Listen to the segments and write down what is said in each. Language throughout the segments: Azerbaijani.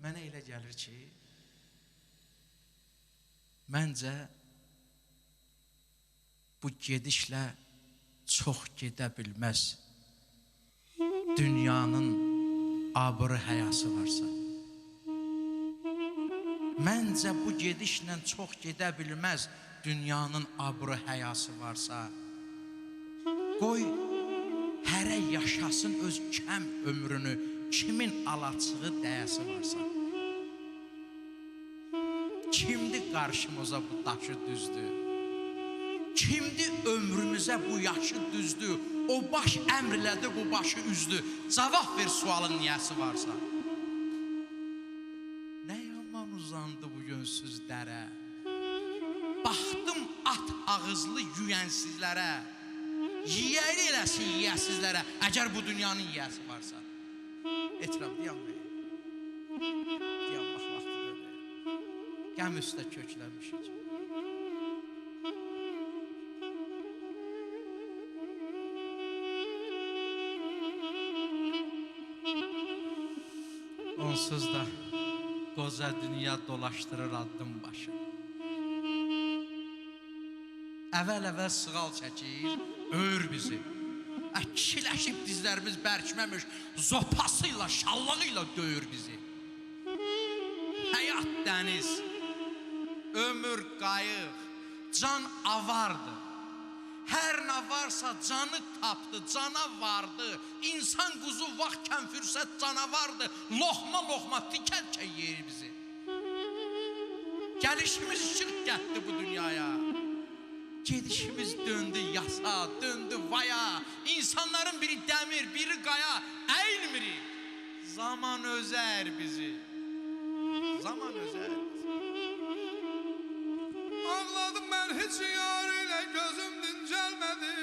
Mənə elə gəlir ki, məncə bu gedişlə çox gedə bilməz. Dünyanın abırı həyası varsa. Məncə bu gedişlə çox gedə bilməz. Dünyanın abırı həyası varsa. Qoy hərə yaşasın öz kəm ömrünü, kimin alaçığı dəyəsi varsa. Kimdir qarşımıza bu daşı düzdü? Kimdir ömrümüzə bu yaşı düzdü? O baş əmrlədi, bu başı üzdü. Cavab ver sualın niyəsi varsa. Nə yaman uzandı bu yönsüz dərə? Baxdım at ağızlı yüyənsizlərə. Yiyəli eləsin yiyəsizlərə, əgər bu dünyanın yiyəsi varsa. Etiraf, dayanmayın. Dayanmaq vaxtıdır. Qəm üstə köklənmişik. Onsuz da qoca dünya dolaşdırır addım başı. Əvvəl-əvvəl sığal çəkir, öyür bizi. Kişiləşib dizlərimiz bərkməmiş, zopasıyla, şallağıyla döyür bizi. Həyat dəniz, ömür qayıq, can avardı. Hər nə varsa canı tapdı, cana vardı. İnsan quzu vaxtkən fürsət canavardı. Loxma-loxma tikərkən yeyir bizi. Gəlişimiz işıq gətdi bu dünyaya. Gedişimiz döndü yasa, döndü vaya. İnsanların biri dəmir, biri qaya. Əyilmirik. Zaman özər bizi. Zaman özər bizi. Ağladım mən heç yar ilə gözüm dincəlmədi.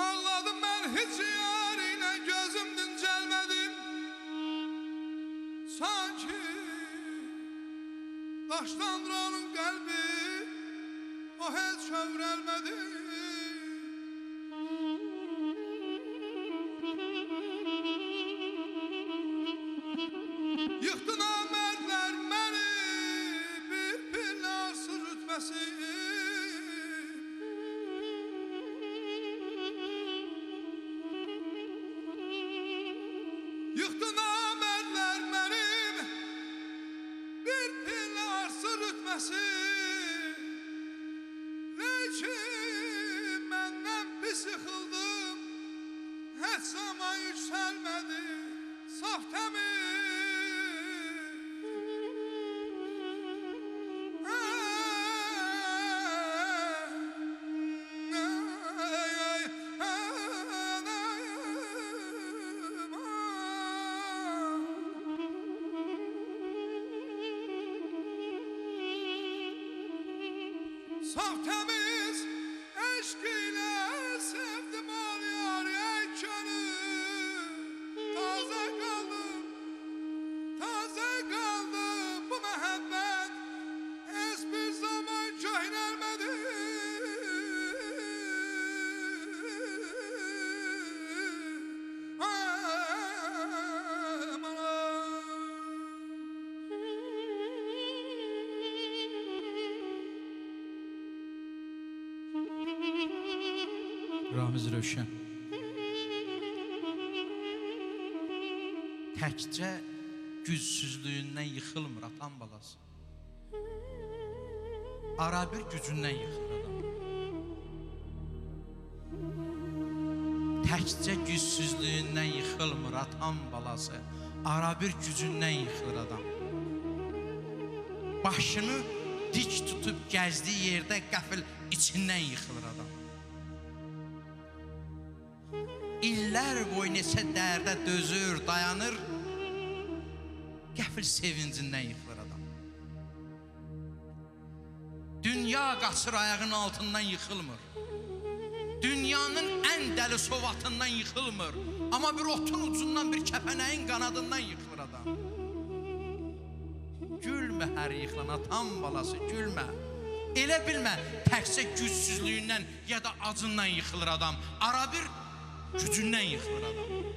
Ağladım mən heç yar ilə gözüm dincəlmədi. Sanki daşdandır onun qəlbi, o heç kövrəlmədi. Yıxdı namərdlər məni, bir pilası rütbəsi. Yıxdı namərdlər mənim, bir pilası rütbəsi. Lakin məndən pis yıxıldım, heç zaman yüksəlmədi, saf təmiz. Saf təmiz eşq ilə sevdim ol yar yekəni. Taze kaldım bu məhəbbət, heç bir zaman köhnəlmədi. Ramiz Rövşən. Təkcə gücsüzlüyündən yıxılmır atan balası. Arabir gücündən yıxılır adam. Təkcə gücsüzlüyündən yıxılmır atan balası. Arabir gücündən yıxılır adam. Başını dik tutub gəzdiyi yerdə qəfil içindən yıxılır adam. İllər boyu neçə dərdə dözür, dayanır, qəfil sevincindən yıxılır adam. Dünya qaçır ayağının altından yıxılmır. Dünyanın ən dəli sovatından yıxılmır. Amma bir otun ucundan, bir kəpənəyin qanadından yıxılır adam. Gülmə hər yıxılan atan balası, gülmə. Elə bilmə, təkcə gücsüzlüyündən ya da acından yıxılır adam. Ara bir gücündən yıxılır adam.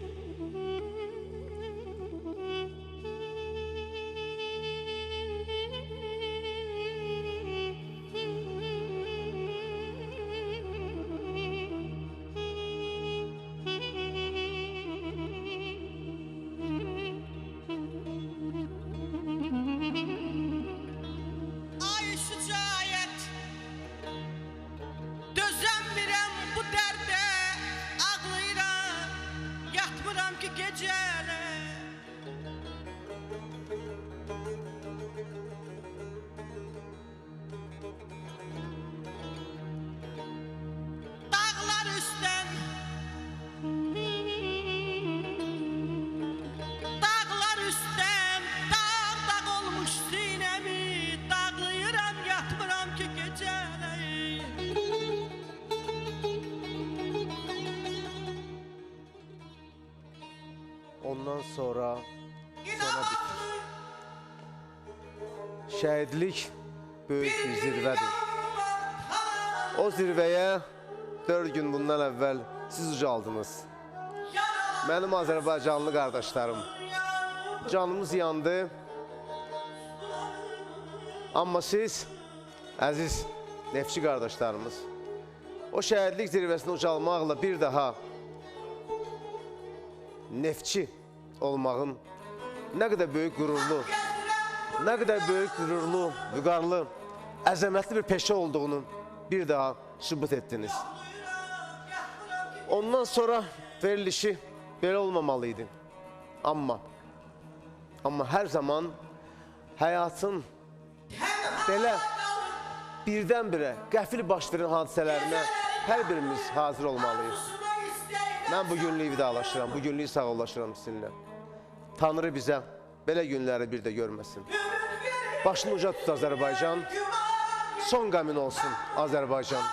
Ondan sonra bitir. Şəhidlik böyük bir zirvədir. O zirvəyə 4 gün bundan əvvəl siz ucaldınız. Mənim Azərbaycanlı qardaşlarım, canımız yandı. Amma siz, əziz Neftçi qardaşlarımız, o şəhidlik zirvəsini ucalmaqla bir daha Neftçi olmağın nə qədər böyük qürurlu, nə qədər böyük qürurlu, vüqarlı, əzəmətli bir peşə olduğunu bir daha sübut etdiniz. Ondan sonra verilişi belə olmamalıydı. Amma hər zaman həyatın belə birdən-birə qəfil baş verən hadisələrinə hər birimiz hazır olmalıyız. Mən bu günlük vidalaşıram, bu günlük sağollaşıram sizinlə. Tanrı bizə belə günləri bir də görməsin. Başını uca tut Azərbaycan, son qəmin olsun Azərbaycan.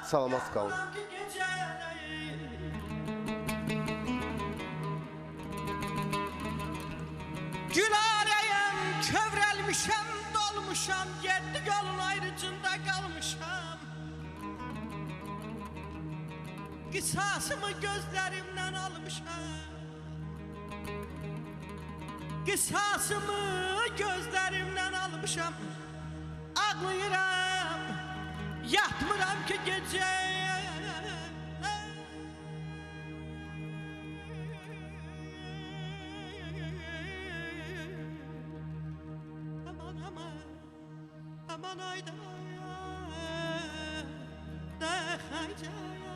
Salamat qalın. Gülarəyəm, kövrəlmişəm, dolmuşam, 7 yolun ayrıcında qalmışam. Qisasımı gözlərimdən almışam. Qisasımı gözlərimdən almışam. Ağlayıram, yatmıram ki gecə. Aman ayda, da hayda.